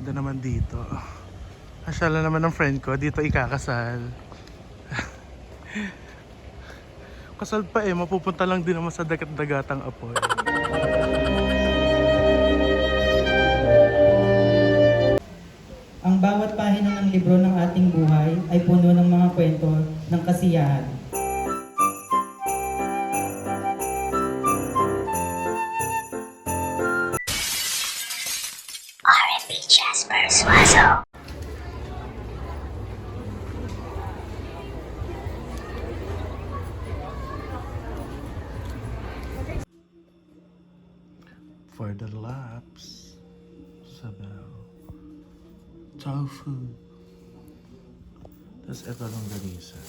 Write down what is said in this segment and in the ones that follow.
Ganda naman dito. Asyala naman ng friend ko, dito ikakasal. Kasal pa mapupunta lang din naman sa dagat-dagatang apoy. Ang bawat pahina ng libro ng ating buhay ay puno ng mga kwento ng kasiyahan. R&B Jasper Suazo. For the laps. Sabaw. Tofu. Tapos ito lang ganisa.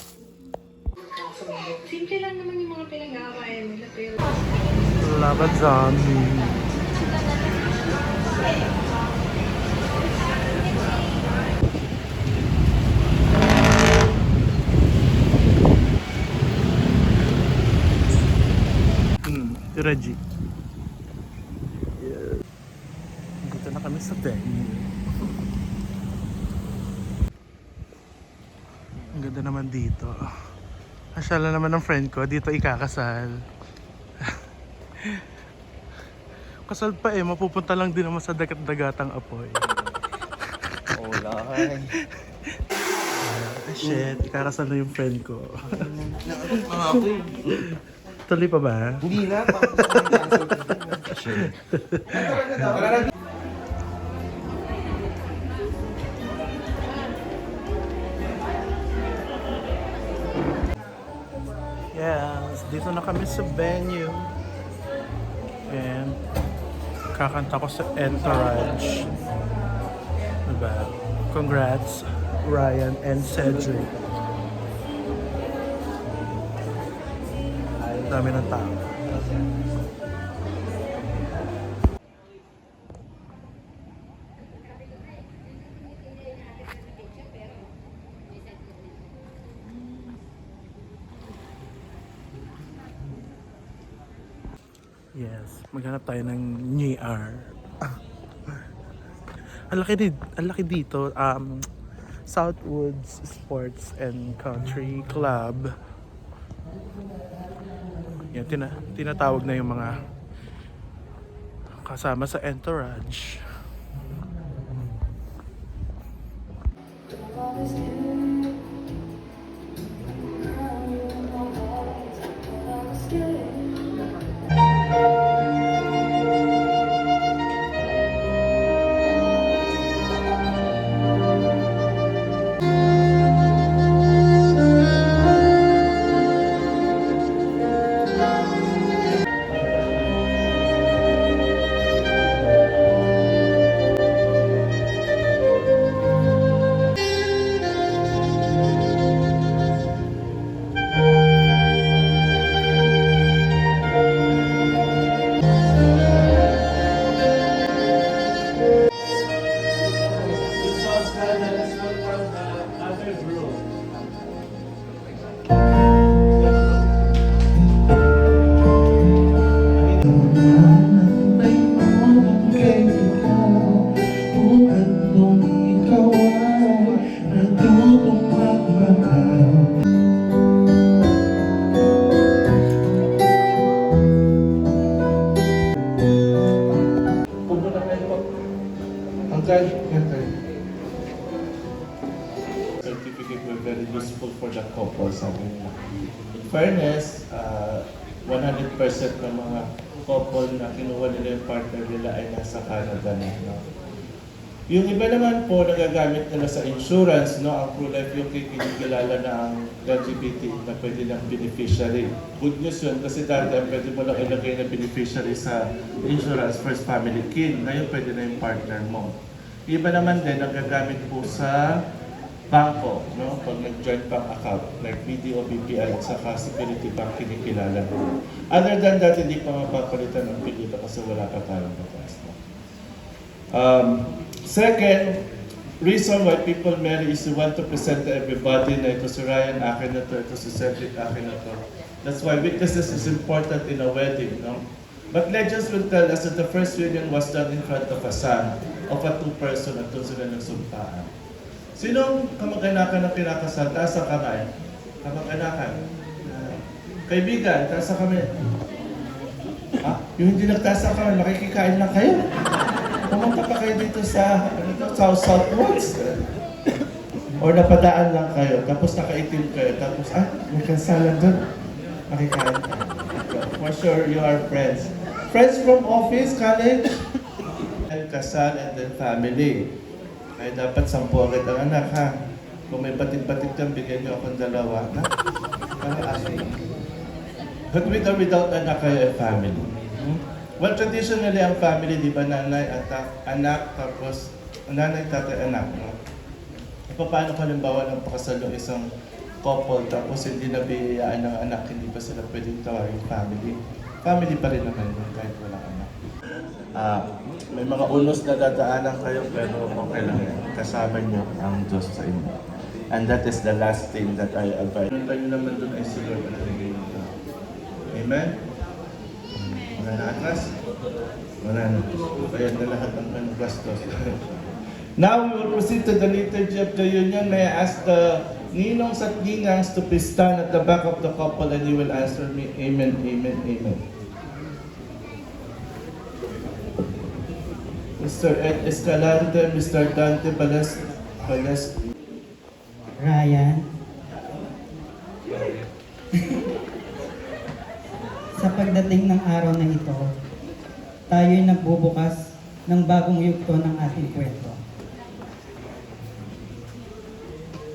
Simple lang naman yung mga pinag-aawayan nila pero Labat zombie. Reggie. Yeah. Dito na kami sa venue. Ang ganda naman dito. Asyala naman ng friend ko, dito ikakasal. Kasal pa mapupunta lang din naman sa dagat-dagatang apoy. Ulay. Shit, ikakasal na yung friend ko. Tuloy pa ba? Hindi na. Sure. Yes, dito na kami sa venue. And kakanta ko sa Entourage. Diba? Congrats, Ryan and Cedric. Dami ng tao. Yes, maghanap tayo ng New Year. Ang laki dito. Southwoods Sports and Country Club. Yan, tinatawag na yung mga kasama sa Entourage. Certificate were very useful for the couple, sabi nila. In fairness, 100% ng mga couple na kinuha nila yung partner nila ay nasa Canada na. No? Yung iba naman po, nagagamit nila sa insurance, no? Ang ProLife yung kinikilala na ang LGBT na pwede ng beneficiary. Good news yun, kasi dati ang pwede mo lang ilagay na beneficiary sa insurance, first family kid, ngayon pwede na yung partner mo. Iba naman din, nagagamit po sa bangko, no? Pag nag-joint bank account, like BDO, BPI, at saka Security Bank, kinikilala mo. Other than that, hindi pa mapapalitan ng pilita kasi wala pa tayong batas. No? Second, reason why people marry is you want to present to everybody na ito si Ryan, akin na to, ito si Cedric, akin na to. That's why witnesses is important in a wedding, no? But legends will tell us that the first union was done in front of a son of a two-person at doon sila nagsumpaan. Sinong kamag-anakan ng kinakasal? Taas ang kamay. Kamag-anakan. Kaibigan, taas ang kamay. Ha? Yung hindi nagtaas ang kamay, makikikain lang kayo. Pumunta pa kayo dito sa Southwoods. Or napadaan lang kayo, tapos nakaitim kayo, tapos, may kansalan doon. Makikain ka. For sure, you are friends. Friends from office, college, and kasal, and then family. Kaya dapat 10 agad ang anak, ha? Kung may batid-batid kang, bigyan niyo akong 2, na? Para akin. But with or without anak, kayo ay family. Well, traditionally, ang family, di ba, nanay, anak, tapos nanay, tatay, anak, no? Paano kung halimbawa ng pakasal yung isang couple, tapos hindi nabiyayaan ng anak, hindi pa sila pwedeng tawagin family. Family pa rin naman yun, kahit walang anak. May mga unos na dadaanan kayo, pero okay lang yan. Kasama niyo ang Diyos sa inyo. And that is the last thing that I advise. Ang tayo naman doon ay si Lord at nagay ng tao. Amen? Wala na atras? Wala na. Bayad na lahat ng gastos. Now we will proceed to the liturgy of the union. May I ask the ninongs at ninangs to please stand at the back of the couple and you will answer me, Amen, Amen, Amen. Mr. Ed Escalante, Mr. Dante Balas, Ryan. Sa pagdating ng araw na ito, tayo'y nagbubukas ng bagong yugto ng ating kwento.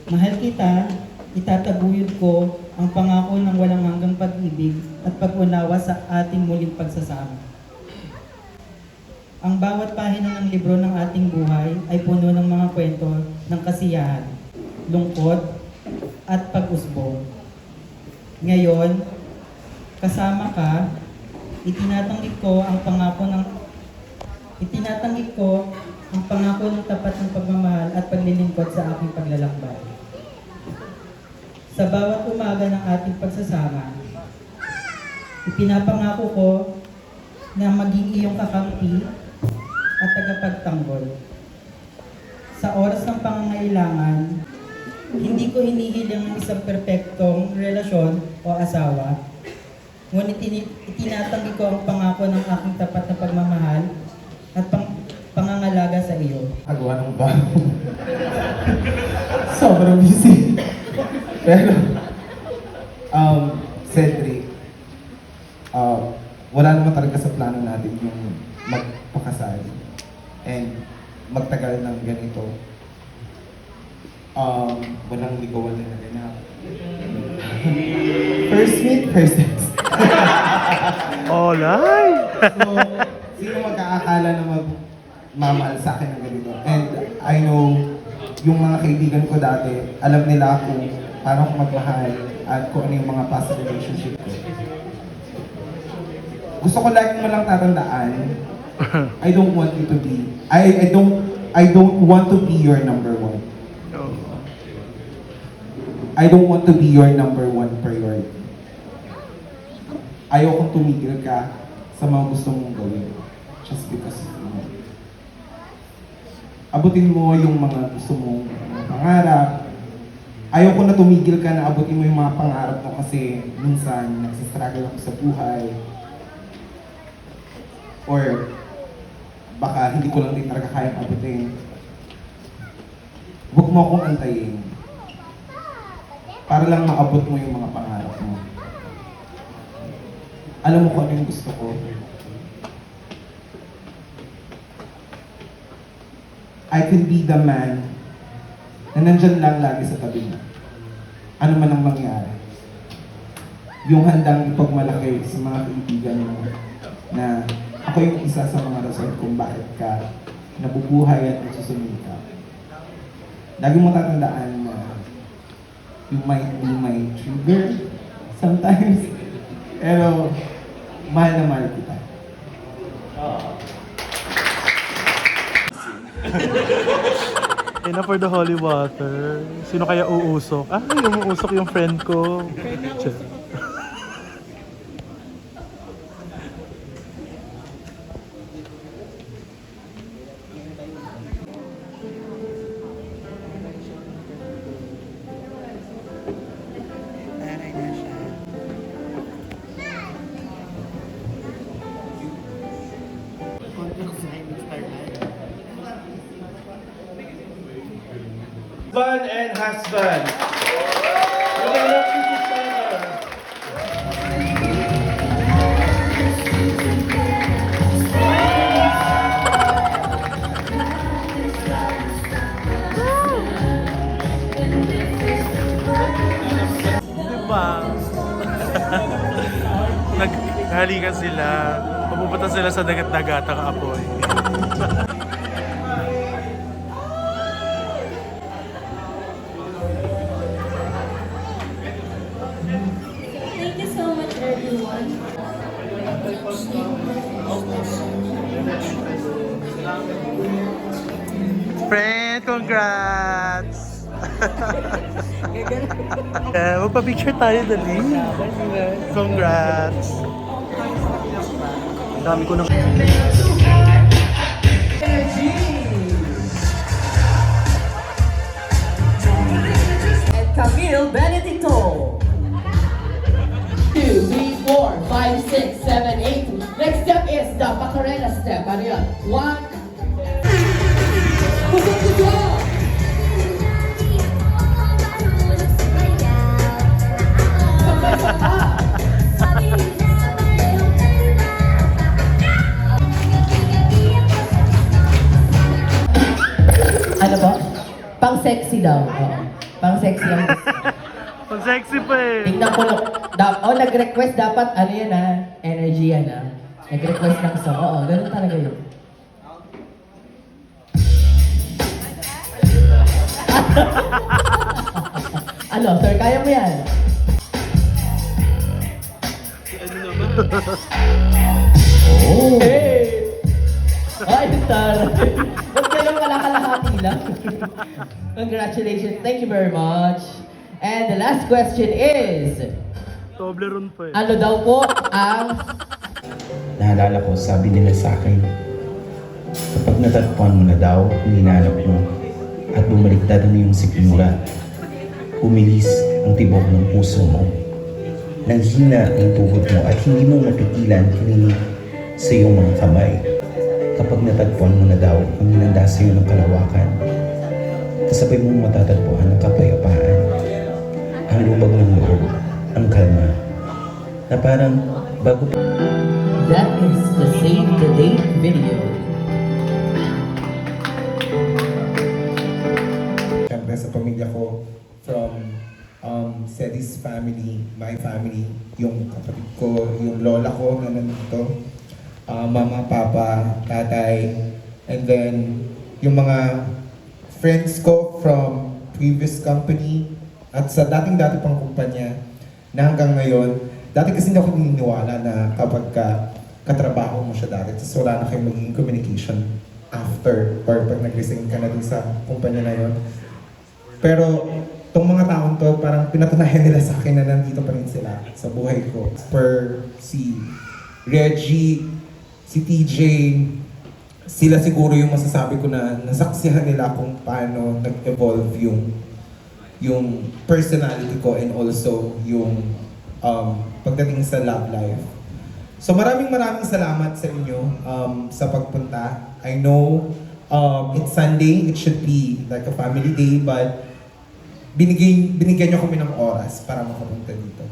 Mahal kita, itataguyod ko ang pangako ng walang hanggang pag-ibig at pag-unawa sa ating muling pagsasama. Ang bawat pahina ng libro ng ating buhay ay puno ng mga kwento ng kasiyahan, lungkot, at pag-usbong. Ngayon, kasama ka, itinatanggit ko ang pangako ng tapat ng pagmamahal at paglilingkod sa aking paglalakbay. Sa bawat umaga ng ating pagsasama, ipinapangako ko na maging iyong kakampi at tagapagtanggol. Sa oras ng pangangailangan, hindi ko hinihiling ang isang perpektong relasyon o asawa, ngunit itinatanggi ko ang pangako ng aking tapat na pagmamahal at pangangalaga sa iyo. Agawa ng bago. Sobrang busy. Pero, Cedric, wala naman talaga sa plano natin yung magpakasal and magtagal ng ganito. Walang ligawan na ganap. First meet, first sex. Alright! So, sino magkakakala na magmamahal sa akin ng ganito? And I know, yung mga kaibigan ko dati, alam nila kung paano ako magmahal at kung ano yung mga past relationship ko. Gusto ko lagi mo lang tatandaan, I don't want you to be, I don't want to be your number one. I don't want to be your number one priority. Ayaw kong tumigil ka sa mga gusto mong gawin just because of me. Abutin mo yung mga gusto mong pangarap. Ayaw ko na tumigil ka na abutin mo yung mga pangarap mo kasi minsan nagsistruggle ako sa buhay. Or baka hindi ko lang din talaga kayang abutin. Huwag mo akong antayin para lang maabot mo yung mga pangarap mo. Alam mo kung ano yung gusto ko. I can be the man na nandyan lang lagi sa tabi mo. Ano man ang mangyari. Yung handang ipagmalaki sa mga kaibigan mo na ako yung isa sa mga rason kung bakit ka nabubuhay at nagsusumikap. Lagi mo tatandaan na you might be my trigger sometimes, pero mahal na mahal kita. Ina for the holy water. Sino kaya uusok? Yung uusok yung friend ko. husband and husband. You can look to each other. Diba? Naghalikan sila. Papupunta sila sa dagat-dagatang apoy. Thank you so much, everyone. Friend, congrats! Magpa-picture tayo dali. Congrats! Ang dami ko ng... And Camille Benedicto. 2, 3, 4, 5, 6, 7, 8. Next step is the Macarena step. Ano yan? 1. Pusok puso! Ano ba? Pang sexy daw. Oo. Pang sexy ang gusto. Ang sexy pa eh! Tingnan ko lang. Nag-request dapat, ano yan energy yan Nag-request ng song. Oo, ganun talaga yun. Ano, sir, kaya mo yan? Oh! Hey! Ay, taray! Ba't kayong kalahati lang? Congratulations. Thank you very much. And the last question is, Toblerone pa eh. ano daw po ang... Naalala ko, sabi nila sa akin, kapag natagpuan mo na daw ang hinanap mo at bumaliktad ang iyong sikmura, umilis ang tibok ng puso mo. Nanghina ang tuhod mo at hindi mo mapigilan kininig sa iyong mga kamay. Kapag natagpuan mo na daw ang hinanda sa iyo ng kalawakan, kasabay mong matatagpuan ang kapayapaan, ang lubag ng loob, ang kalma, na parang bago pa. That is the Save the Date video. Siyempre sa pamilya ko, from Ceddy's family, my family, yung kapatid ko, yung lola ko na nandito, mama, papa, tatay, and then yung mga friends ko from previous company at sa dating-dati pang kumpanya na hanggang ngayon, dati kasi hindi ako naniniwala na kapag katrabaho mo siya dati, tapos wala na kayong magiging communication after or pag nag-resign ka na dun sa kumpanya na yon. Pero itong mga taong to, parang pinatunayan nila sa akin na nandito pa rin sila sa buhay ko. Per si Reggie, si TJ, sila siguro yung masasabi ko na nasaksihan nila kung paano nag-evolve yung personality ko and also yung pagdating sa love life. So maraming salamat sa inyo sa pagpunta. I know it's Sunday, it should be like a family day, but binigyan nyo kami ng oras para makapunta dito.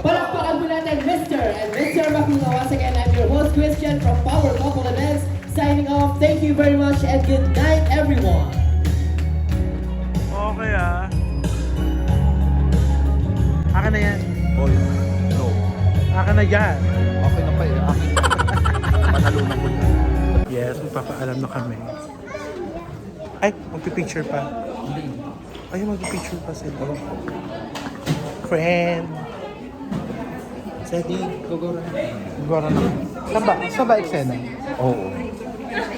Palakpakan mo natin Mr. and Mr. Makuga. Once again, I'm your host Christian from Power Couple Events. Signing off. Thank you very much and good night, everyone. Okay ah. Akin na yan. Boy, no. Akin na yan. Okay na pa eh. Akin. Panalunan ko na. Yes, magpapaalam na kami. Ay, magpipicture pa. Ay, magpipicture pa sila. Friend. Sedi, gugura na. Gugura na. Saan ba eksena? Oo.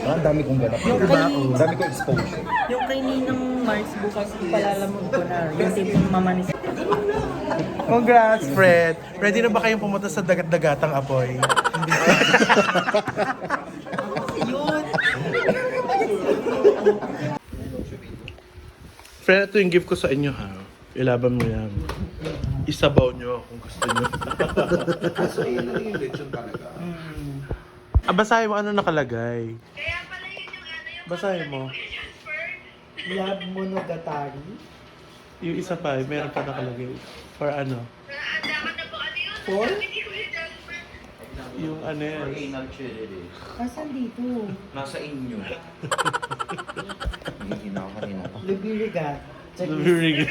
Ang dami kong ganap. Diba? Oo. Ang dami kong exposure. Yung kay Ninang Mars bukas palalamog ko na yung tipong mamanis. Congrats, Fred. Ready na ba kayong pumunta sa dagat-dagatang apoy? Fred, ito yung gift ko sa inyo ha. Ilaban mo yan. Isabaw nyo kung gusto nyo. Basahin mo ano nakalagay. Kaya pala yun yung Basahin mo. Love Monogatari. Yung isa pa, meron pa nakalagay. For ano? For? Yung ano yan. Asan dito? Nasa inyo. Hindi na ako kanina. Lubirigat. Very good.